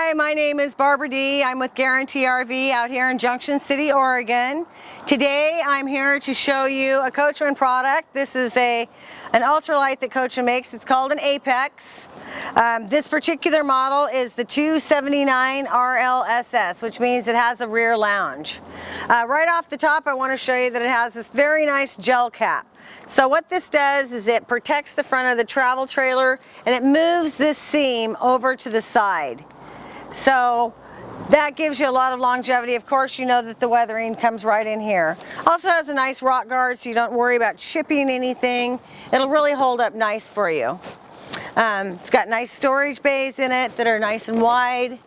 Hi, my name is Barbara D. I'm with Guarantee RV out here in Junction City, Oregon. Today I'm here to show you a Coachmen product. This is an ultralight that Coachmen makes. It's called an Apex. This particular model is the 279 RLSS, which means it has a rear lounge. Right off the top, I want to show you that it has this very nice gel cap. So what this does is it protects the front of the travel trailer and it moves this seam over to the side. So that gives you a lot of longevity. Of course, you know that the weathering comes right in here. Also has a nice rock guard so you don't worry about chipping anything. It'll really hold up nice for you. It's got nice storage bays in it that are nice and wide.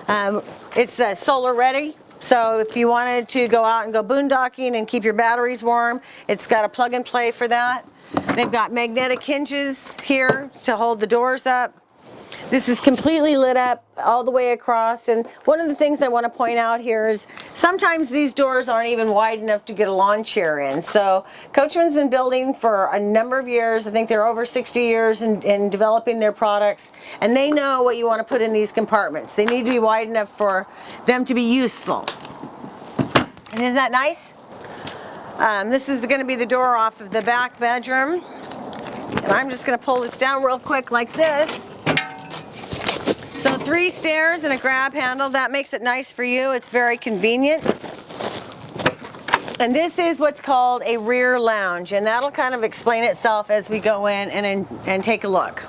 It's solar ready. So if you wanted to go out and go boondocking and keep your batteries warm, it's got a plug and play for that. They've got magnetic hinges here to hold the doors up. This is completely lit up all the way across, and one of the things I want to point out here is sometimes these doors aren't even wide enough to get a lawn chair in. So Coachmen's been building for a number of years. I think they're over 60 years in developing their products, and they know what you want to put in these compartments. They need to be wide enough for them to be useful. And isn't that nice? This is going to be the door off of the back bedroom, and I'm just going to pull this down real quick like this. So 3 stairs and a grab handle, that makes it nice for you. It's very convenient. And this is what's called a rear lounge, and that'll kind of explain itself as we go in and take a look.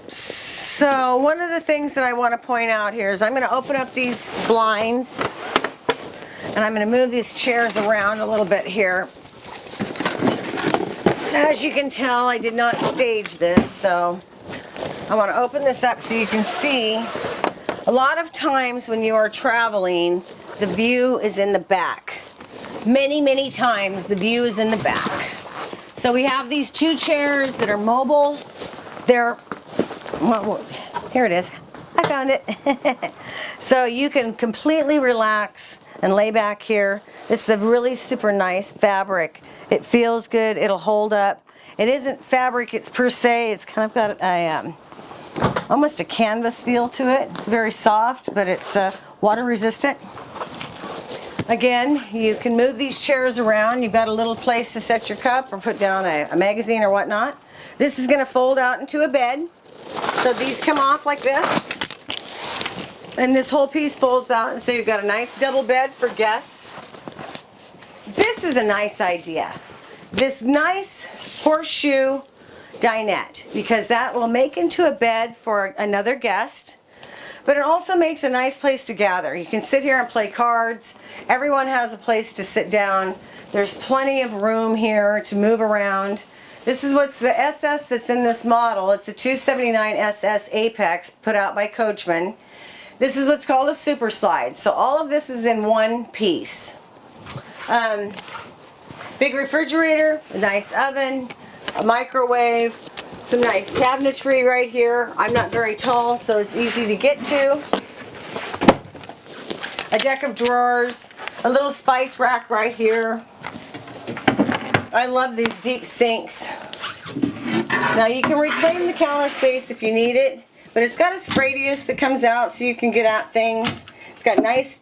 So one of the things that I want to point out here is I'm going to open up these blinds, and I'm going to move these chairs around a little bit here. As you can tell, I did not stage this, so I want to open this up so you can see. A lot of times when you are traveling, the view is in the back. Many times the view is in the back. So we have these 2 chairs that are mobile. They're, well, here it is. I found it. So you can completely relax and lay back here. This is a really super nice fabric. It feels good. It'll hold up. It isn't fabric, it's per se. It's kind of got a almost a canvas feel to it. It's very soft, but it's water resistant. Again, you can move these chairs around. You've got a little place to set your cup or put down a magazine or whatnot. This is going to fold out into a bed. So these come off like this. And this whole piece folds out, and so you've got a nice double bed for guests. This is a nice idea. This nice horseshoe dinette, because that will make into a bed for another guest, but it also makes a nice place to gather. You can sit here and play cards. Everyone has a place to sit down. There's plenty of room here to move around. This is what's the SS that's in this model. It's a 279 SS Apex put out by Coachmen. This is what's called a super slide. So all of this is in one piece. Big refrigerator, a nice oven, a microwave, some nice cabinetry right here. I'm not very tall, so it's easy to get to. A deck of drawers, a little spice rack right here. I love these deep sinks. Now you can reclaim the counter space if you need it, but it's got a radius that comes out so you can get at things. It's got nice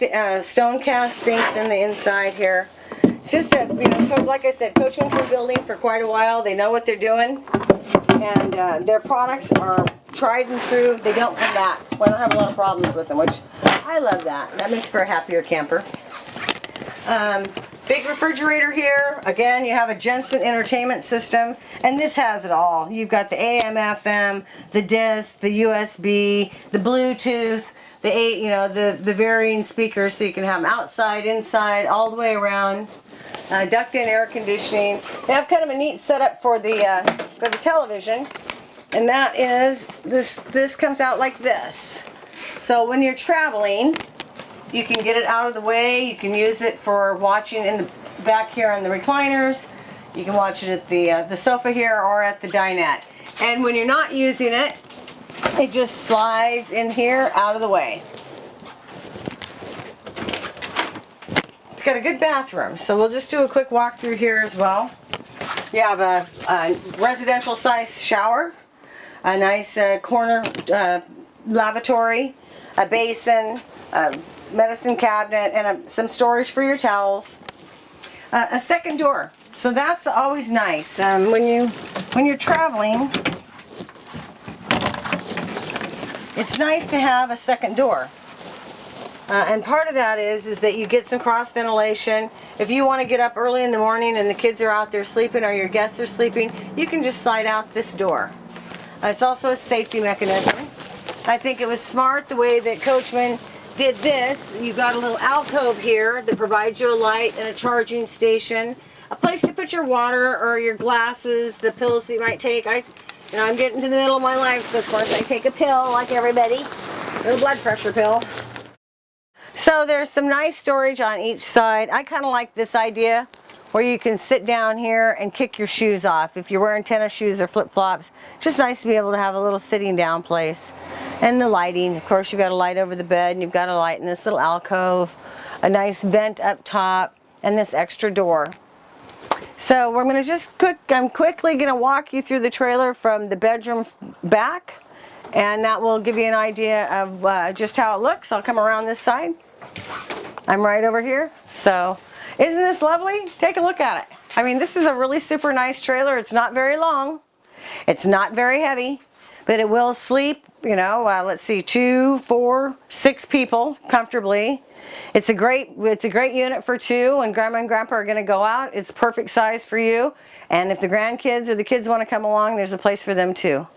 stone cast sinks in the inside here. It's just a, you know, like I said, Coachmen's been building for quite a while. They know what they're doing, and their products are tried and true. They don't come back. We don't have a lot of problems with them, which I love that. That makes for a happier camper. Big refrigerator here. Again, you have a Jensen entertainment system, and this has it all. You've got the AM, FM, the disc, the USB, the Bluetooth, the varying speakers, so you can have them outside, inside, all the way around. Duct-in air conditioning. They have kind of a neat setup for the television, and that is this comes out like this. So when you're traveling, you can get it out of the way. You can use it for watching in the back here on the recliners. You can watch it at the sofa here or at the dinette. And when you're not using it, it just slides in here out of the way. It's got a good bathroom, so we'll just do a quick walk through here as well. You have a residential size shower, a nice corner lavatory, a basin, a medicine cabinet, and some storage for your towels. A second door. So that's always nice. When you're traveling, it's nice to have a second door. And part of that is that you get some cross ventilation. If you want to get up early in the morning and the kids are out there sleeping or your guests are sleeping, you can just slide out this door. It's also a safety mechanism. I think it was smart the way that Coachmen did this. You've got a little alcove here that provides you a light and a charging station, a place to put your water or your glasses, the pills that you might take. I'm getting to the middle of my life, so of course I take a pill like everybody, a little blood pressure pill. So there's some nice storage on each side. I kind of like this idea where you can sit down here and kick your shoes off. If you're wearing tennis shoes or flip-flops, just nice to be able to have a little sitting down place. And the lighting, of course, you've got a light over the bed, and you've got a light in this little alcove, a nice vent up top, and this extra door. So we're going to I'm quickly going to walk you through the trailer from the bedroom back, and that will give you an idea of just how it looks. I'll come around this side. I'm right over here. So isn't this lovely? Take a look at it. I mean, this is a really super nice trailer. It's not very long. It's not very heavy, but it will sleep, let's see, 2, 4, 6 people comfortably. It's a great unit for 2. When Grandma and Grandpa are going to go out, it's perfect size for you. And if the grandkids or the kids want to come along, there's a place for them too.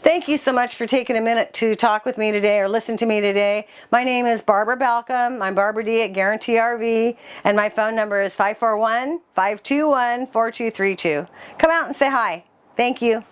Thank you so much for taking a minute to talk with me today or listen to me today. My name is Barbara Balcom. I'm Barbara D at Guarantee RV, and my phone number is 541-521-4232. Come out and say hi. Thank you.